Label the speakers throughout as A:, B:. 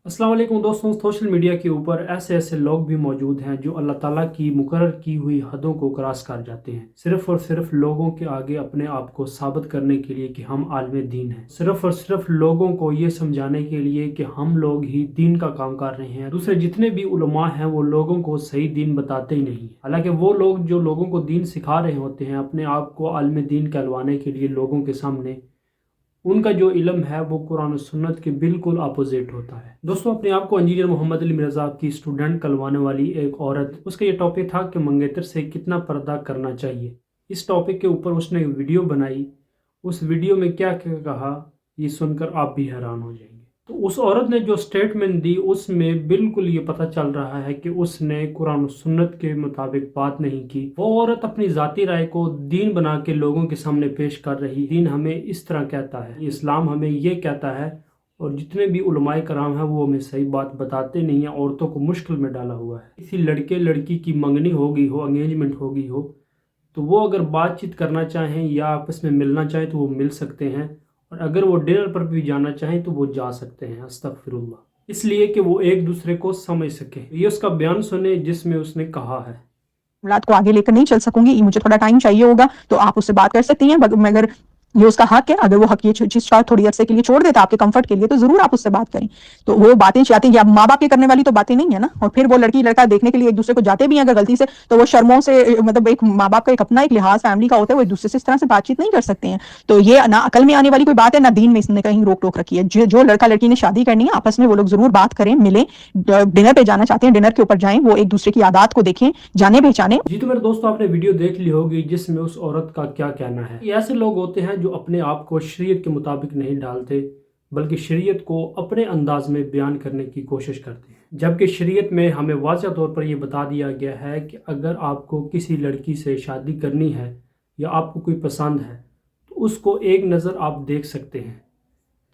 A: अस्सलाम वालेकुम दोस्तों। सोशल मीडिया के ऊपर ऐसे ऐसे लोग भी मौजूद हैं जो अल्लाह ताला की मुकर्रर की हुई हदों को क्रॉस कर जाते हैं, सिर्फ़ और सिर्फ लोगों के आगे अपने आप को साबित करने के लिए कि हम आलिम दीन हैं, सिर्फ़ और सिर्फ लोगों को ये समझाने के लिए कि हम लोग ही दीन का काम कर रहे हैं। दूसरे जितने भी उलमा हैं वो लोगों को सही दीन बताते ही नहीं। हालांकि वो लोग जो लोगों को दीन सिखा रहे होते हैं, अपने आप को आलिम दीन कहलवाने के लिए लोगों के सामने, उनका जो इल्म है वो कुरान और सुन्नत के बिल्कुल अपोजिट होता है। दोस्तों, अपने आप को इंजीनियर मोहम्मद अली मिर्ज़ा की स्टूडेंट कहलवाने वाली एक औरत, उसका ये टॉपिक था कि मंगेतर से कितना पर्दा करना चाहिए। इस टॉपिक के ऊपर उसने एक वीडियो बनाई। उस वीडियो में क्या क्या कहा, ये सुनकर आप भी हैरान हो जाएंगे। तो उस औरत ने जो स्टेटमेंट दी उसमें बिल्कुल ये पता चल रहा है कि उसने कुरान और सुन्नत के मुताबिक बात नहीं की। वो औरत अपनी ज़ाती राय को दीन बना के लोगों के सामने पेश कर रही। दीन हमें इस तरह कहता है, इस्लाम हमें ये कहता है, और जितने भी उलमाए कराम हैं वो हमें सही बात बताते नहीं हैं। औरतों को मुश्किल में डाला हुआ है। किसी लड़के लड़की की मंगनी होगी हो, एंगेजमेंट होगी हो, तो वो अगर बातचीत करना चाहें या आपस में मिलना चाहें तो वो मिल सकते हैं, और अगर वो डिनर पर भी जाना चाहें तो वो जा सकते हैं। अस्तगफिरुल्लाह। इसलिए कि वो एक दूसरे को समझ सके। ये उसका बयान सुने जिसमें उसने कहा है,
B: औलाद को आगे लेकर नहीं चल सकूंगी, मुझे थोड़ा टाइम चाहिए होगा, तो आप उससे बात कर सकती हैं, मगर ये उसका हक है। अगर वो हक ये चीज थोड़ी अरसे के लिए छोड़ देता आपके कंफर्ट के लिए, तो जरूर आप उससे बात करें। तो वो बातें चाहती हैं, माँ बाप के करने वाली तो बातें नहीं है ना। और फिर वो लड़की लड़का देखने के लिए एक दूसरे को जाते भी हैं अगर गलती से, तो वो शर्मों से, मतलब एक माँ बाप का एक अपना एक लिहाज फैमिली का होता है, वो एक दूसरे से इस तरह से बातचीत नहीं कर सकते हैं। तो ये ना अकल में आने वाली कोई बात है, ना दीन में इसने कहीं रोक टोक रखी है। जो लड़का लड़की ने शादी करनी है, आपस में वो लोग जरूर बात करें, मिलें, डिनर पे जाना चाहते हैं डिनर के ऊपर जाएं, वो एक दूसरे की आदत को देखें, जाने पहचाने।
A: जी। तो मेरे दोस्तों, आपने वीडियो देख ली होगी जिसमें उस औरत का क्या कहना है। ये ऐसे लोग होते हैं जो अपने आप को शरीयत के मुताबिक नहीं डालते, बल्कि शरीयत को अपने अंदाज में बयान करने की कोशिश करते हैं। जबकि शरीयत में हमें वाज़ह तौर पर यह बता दिया गया है कि अगर आपको किसी लड़की से शादी करनी है या आपको कोई पसंद है तो उसको एक नज़र आप देख सकते हैं,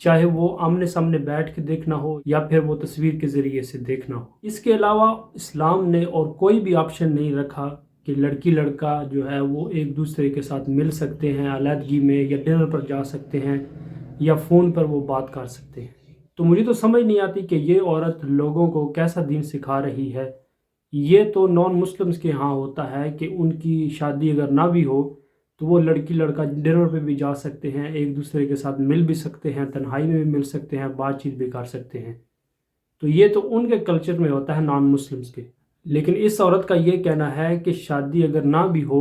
A: चाहे वो आमने सामने बैठ के देखना हो या फिर वो तस्वीर के ज़रिए से देखना हो। इसके अलावा इस्लाम ने और कोई भी ऑप्शन नहीं रखा कि लड़की लड़का जो है वो एक दूसरे के साथ मिल सकते हैं अलहदगी में, या डिनर पर जा सकते हैं, या फ़ोन पर वो बात कर सकते हैं। तो मुझे तो समझ नहीं आती कि ये औरत लोगों को कैसा दीन सिखा रही है। ये तो नॉन मुस्लिम्स के यहाँ होता है कि उनकी शादी अगर ना भी हो तो वो लड़की लड़का डिनर पे भी जा सकते हैं, एक दूसरे के साथ मिल भी सकते हैं, तन्हाई में भी मिल सकते हैं, बातचीत भी कर सकते हैं। तो ये तो उनके कल्चर में होता है, नॉन मुस्लिम्स के। लेकिन इस औरत का ये कहना है कि शादी अगर ना भी हो,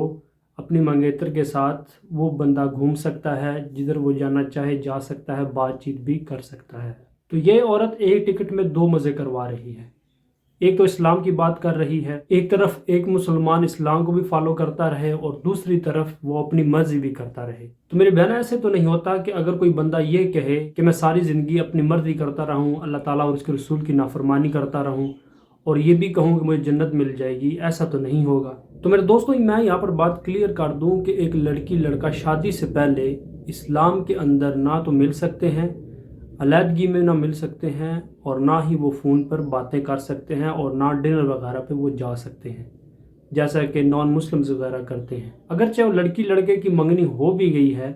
A: अपनी मंगेतर के साथ वो बंदा घूम सकता है, जिधर वो जाना चाहे जा सकता है, बातचीत भी कर सकता है। तो ये औरत एक टिकट में दो मज़े करवा रही है। एक तो इस्लाम की बात कर रही है, एक तरफ एक मुसलमान इस्लाम को भी फॉलो करता रहे और दूसरी तरफ वो अपनी मर्जी भी करता रहे। तो मेरे बहन, ऐसे तो नहीं होता कि अगर कोई बंदा ये कहे कि मैं सारी ज़िंदगी अपनी मर्जी करता रहूं, अल्लाह ताला और उसके रसूल की नाफरमानी करता रहूं, और ये भी कहूं कि मुझे जन्नत मिल जाएगी। ऐसा तो नहीं होगा। तो मेरे दोस्तों, मैं यहाँ पर बात क्लियर कर दूँ कि एक लड़की लड़का शादी से पहले इस्लाम के अंदर ना तो मिल सकते हैं, अलहदगी में ना मिल सकते हैं, और ना ही वो फ़ोन पर बातें कर सकते हैं, और ना डिनर वगैरह पे वो जा सकते हैं जैसा कि नॉन मुस्लिम्स वगैरह करते हैं। अगरचे वो लड़की लड़के की मंगनी हो भी गई है,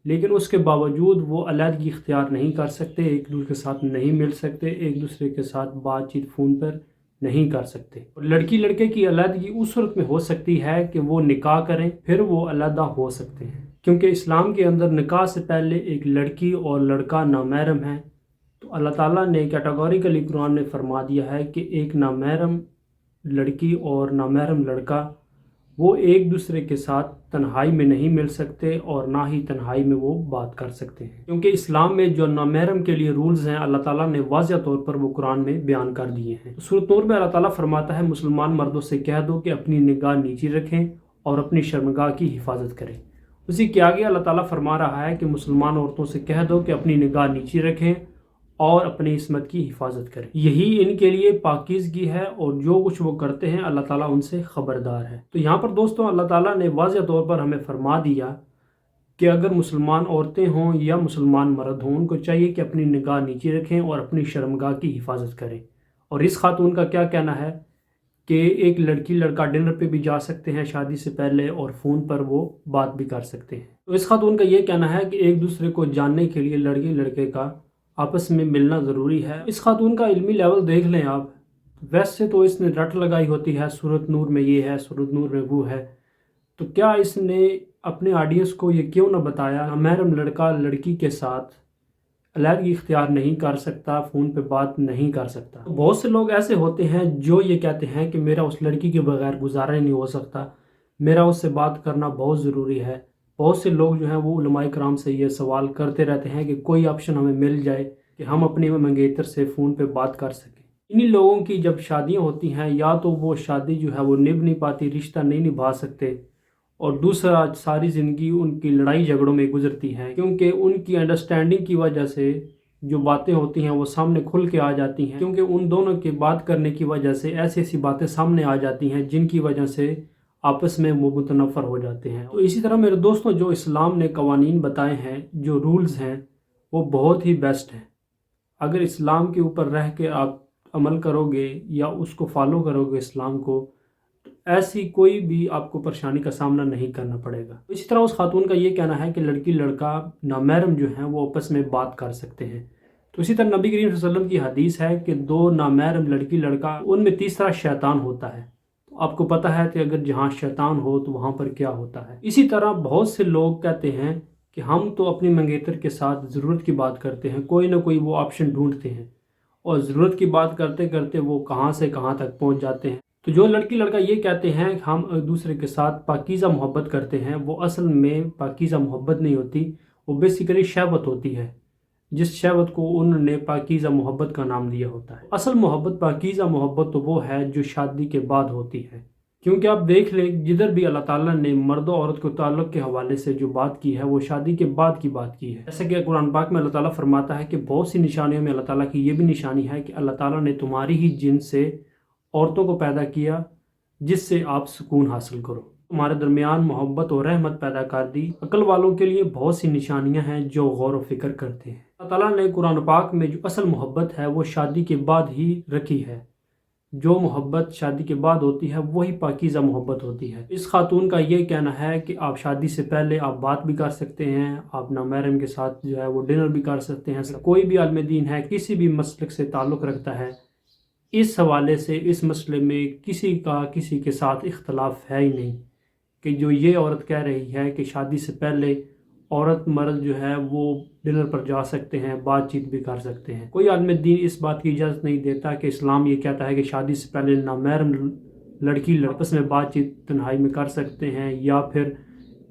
A: लेकिन उसके बावजूद वो अलहदगी इख्तियार नहीं कर सकते, एक दूसरे के साथ नहीं मिल सकते, एक दूसरे के साथ बातचीत फ़ोन पर नहीं कर सकते। और लड़की लड़के की अलहदगी उस सूरत में हो सकती है कि वो निकाह करें, फिर वो अलहदा हो सकते हैं, क्योंकि इस्लाम के अंदर निकाह से पहले एक लड़की और लड़का नामहरम है। तो अल्लाह ताला ने कैटेगोरिकली कुरान में फरमा दिया है कि एक नामहरम लड़की और नामहरम लड़का वो एक दूसरे के साथ तन्हाई में नहीं मिल सकते, और ना ही तन्हाई में वो बात कर सकते हैं, क्योंकि इस्लाम में जो नामहरम के लिए रूल्स हैं अल्लाह ताला ने वाज़ह तौर पर वो कुरान में बयान कर दिए हैं। सूरत नूर में अल्लाह ताला फरमाता है, मुसलमान मर्दों से कह दो कि अपनी निगाह नीची रखें और अपनी शर्मगाह की हिफाजत करें। उसी के आगे अल्लाह ताला फरमा रहा है कि मुसलमान औरतों से कह दो कि अपनी निगाह नीची रखें और अपनी इस्मत की हिफाजत करें। यही इनके लिए पाकीज़गी है, और जो कुछ वो करते हैं अल्लाह ताला उनसे ख़बरदार है। तो यहाँ पर दोस्तों, अल्लाह ताला ने वाज़ह तौर पर हमें फरमा दिया कि अगर मुसलमान औरतें हों या मुसलमान मर्द हों, उनको चाहिए कि अपनी निगाह नीचे रखें और अपनी शर्मगाह की हिफाजत करें। और इस खातून का क्या कहना है कि एक लड़की लड़का डिनर पे भी जा सकते हैं शादी से पहले, और फ़ोन पर वो बात भी कर सकते हैं। तो इस खातून का ये कहना है कि एक दूसरे को जानने के लिए लड़की लड़के का آپس میں ملنا ضروری ہے۔ اس خاتون کا علمی لیول دیکھ لیں آپ، ویسے تو اس نے رٹ لگائی ہوتی ہے سورۃ نور میں یہ ہے، سورۃ نور میں وہ ہے، تو کیا اس نے اپنے آڈینس کو یہ کیوں نہ بتایا نامحرم لڑکا لڑکی کے ساتھ علیحدگی اختیار نہیں کر سکتا، فون پہ بات نہیں کر سکتا؟ بہت سے لوگ ایسے ہوتے ہیں جو یہ کہتے ہیں کہ میرا اس لڑکی کے بغیر گزارا ہی نہیں ہو سکتا، میرا اس سے بات کرنا بہت ضروری ہے۔ بہت سے لوگ جو ہیں وہ علماء کرام سے یہ سوال کرتے رہتے ہیں کہ کوئی آپشن ہمیں مل جائے کہ ہم اپنی منگیتر سے فون پہ بات کر سکیں۔ انہی لوگوں کی جب شادیاں ہوتی ہیں یا تو وہ شادی جو ہے وہ نبھ نہیں پاتی، رشتہ نہیں نبھا سکتے، اور دوسرا ساری زندگی ان کی لڑائی جھگڑوں میں گزرتی ہے، کیونکہ ان کی انڈرسٹینڈنگ کی وجہ سے جو باتیں ہوتی ہیں وہ سامنے کھل کے آ جاتی ہیں، کیونکہ ان دونوں کے بات کرنے کی وجہ سے ایسی ایسی باتیں سامنے آ جاتی ہیں جن کی وجہ سے آپس میں وہ متنفر ہو جاتے ہیں۔ تو اسی طرح میرے دوستوں، جو اسلام نے قوانین بتائے ہیں، جو رولز ہیں، وہ بہت ہی بیسٹ ہیں۔ اگر اسلام کے اوپر رہ کے آپ عمل کرو گے یا اس کو فالو کرو گے اسلام کو، تو ایسی کوئی بھی آپ کو پریشانی کا سامنا نہیں کرنا پڑے گا۔ اسی طرح اس خاتون کا یہ کہنا ہے کہ لڑکی لڑکا نامحرم جو ہیں وہ آپس میں بات کر سکتے ہیں، تو اسی طرح نبی کریم صلی اللہ علیہ وسلم کی حدیث ہے کہ دو نامحرم لڑکی لڑکا، ان میں تیسرا شیطان ہوتا ہے۔ تو آپ کو پتہ ہے کہ اگر جہاں شیطان ہو تو وہاں پر کیا ہوتا ہے۔ اسی طرح بہت سے لوگ کہتے ہیں کہ ہم تو اپنی منگیتر کے ساتھ ضرورت کی بات کرتے ہیں، کوئی نہ کوئی وہ آپشن ڈھونڈتے ہیں، اور ضرورت کی بات کرتے کرتے وہ کہاں سے کہاں تک پہنچ جاتے ہیں۔ تو جو لڑکی لڑکا یہ کہتے ہیں کہ ہم ایک دوسرے کے ساتھ پاکیزہ محبت کرتے ہیں، وہ اصل میں پاکیزہ محبت نہیں ہوتی، وہ بیسیکلی شہوت ہوتی ہے، جس شہوت کو انہوں نے پاکیزہ محبت کا نام دیا ہوتا ہے۔ اصل محبت، پاکیزہ محبت تو وہ ہے جو شادی کے بعد ہوتی ہے، کیونکہ آپ دیکھ لیں جدھر بھی اللہ تعالیٰ نے مرد و عورت کو تعلق کے حوالے سے جو بات کی ہے وہ شادی کے بعد کی بات کی ہے۔ جیسے کہ قرآن پاک میں اللہ تعالیٰ فرماتا ہے کہ بہت سی نشانیوں میں اللہ تعالیٰ کی یہ بھی نشانی ہے کہ اللہ تعالیٰ نے تمہاری ہی جنس سے عورتوں کو پیدا کیا جس سے آپ سکون حاصل کرو، تمہارے درمیان محبت اور رحمت پیدا کر دی۔ عقل والوں کے لیے بہت سی نشانیاں ہیں جو غور و فکر کرتے ہیں۔ اللہ تعالیٰ نے قرآن پاک میں جو اصل محبت ہے وہ شادی کے بعد ہی رکھی ہے۔ جو محبت شادی کے بعد ہوتی ہے وہی پاکیزہ محبت ہوتی ہے۔ اس خاتون کا یہ کہنا ہے کہ آپ شادی سے پہلے آپ بات بھی کر سکتے ہیں، آپ نامحرم کے ساتھ جو ہے وہ ڈنر بھی کر سکتے ہیں۔ کوئی بھی عالم دین ہے، کسی بھی مسلک سے تعلق رکھتا ہے، اس حوالے سے اس مسئلے میں کسی کا کسی کے ساتھ اختلاف ہے ہی نہیں کہ جو یہ عورت کہہ رہی ہے کہ شادی سے پہلے عورت مرد جو ہے وہ ڈنر پر جا سکتے ہیں، بات چیت بھی کر سکتے ہیں۔ کوئی عالم دین اس بات کی اجازت نہیں دیتا کہ اسلام یہ کہتا ہے کہ شادی سے پہلے نامحرم لڑکی آپس میں بات چیت تنہائی میں کر سکتے ہیں، یا پھر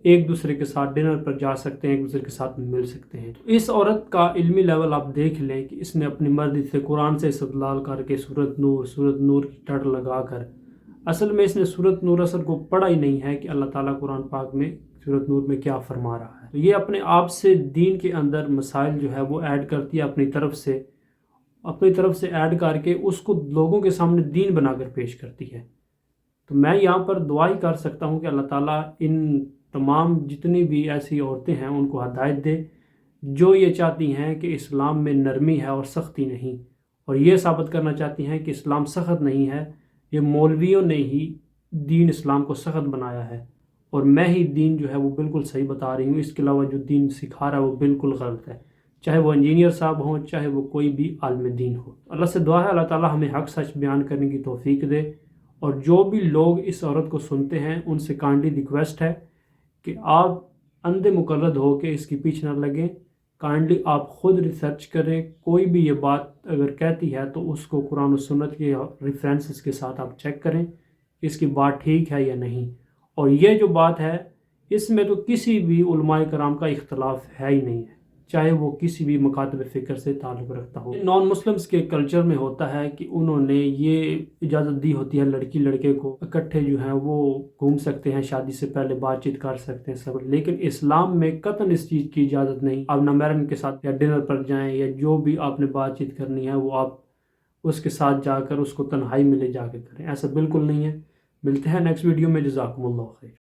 A: ایک دوسرے کے ساتھ ڈنر پر جا سکتے ہیں، ایک دوسرے کے ساتھ مل سکتے ہیں۔ تو اس عورت کا علمی لیول آپ دیکھ لیں کہ اس نے اپنی مرضی سے قرآن سے استدلال کر کے سورۃ نور کی ٹڑ لگا کر، اصل میں اس نے سورۃ نور اثر کو پڑھا ہی نہیں ہے کہ اللہ تعالیٰ قرآن پاک میں سورۃ نور میں کیا فرما رہا ہے۔ تو یہ اپنے آپ سے دین کے اندر مسائل جو ہے وہ ایڈ کرتی ہے اپنی طرف سے ایڈ کر کے اس کو لوگوں کے سامنے دین بنا کر پیش کرتی ہے۔ تو میں یہاں پر دعا ہی کر سکتا ہوں کہ اللہ تعالیٰ ان تمام جتنی بھی ایسی عورتیں ہیں ان کو ہدایت دے جو یہ چاہتی ہیں کہ اسلام میں نرمی ہے اور سختی نہیں، اور یہ ثابت کرنا چاہتی ہیں کہ اسلام سخت نہیں ہے، یہ مولویوں نے ہی دین اسلام کو سخت بنایا ہے، اور میں ہی دین جو ہے وہ بالکل صحیح بتا رہی ہوں، اس کے علاوہ جو دین سکھا رہا ہے وہ بالکل غلط ہے، چاہے وہ انجینئر صاحب ہوں، چاہے وہ کوئی بھی عالم دین ہو۔ اللہ سے دعا ہے اللہ تعالیٰ ہمیں حق سچ بیان کرنے کی توفیق دے، اور جو بھی لوگ اس عورت کو سنتے ہیں ان سے کائنڈلی ریکویسٹ ہے کہ آپ اندھے مقلد ہو کے اس کے پیچھے نہ لگیں، کائنڈلی آپ خود ریسرچ کریں، کوئی بھی یہ بات اگر کہتی ہے تو اس کو قرآن و سنت کے ریفرنسز کے ساتھ آپ چیک کریں کہ اس کی بات ٹھیک ہے یا نہیں، اور یہ جو بات ہے اس میں تو کسی بھی علماء کرام کا اختلاف ہے ہی نہیں ہے، چاہے وہ کسی بھی مکاتب فکر سے تعلق رکھتا ہو۔ نان مسلمز کے کلچر میں ہوتا ہے کہ انہوں نے یہ اجازت دی ہوتی ہے لڑکی لڑکے کو اکٹھے جو ہیں وہ گھوم سکتے ہیں، شادی سے پہلے بات چیت کر سکتے ہیں سب، لیکن اسلام میں قطعاً اس چیز کی اجازت نہیں۔ آپ نامحرم کے ساتھ یا ڈنر پر جائیں یا جو بھی آپ نے بات چیت کرنی ہے وہ آپ اس کے ساتھ جا کر اس کو تنہائی میں لے جا کے کریں، ایسا بالکل نہیں ہے۔ ملتے ہیں نیکسٹ ویڈیو میں، جزاکم اللہ خیر۔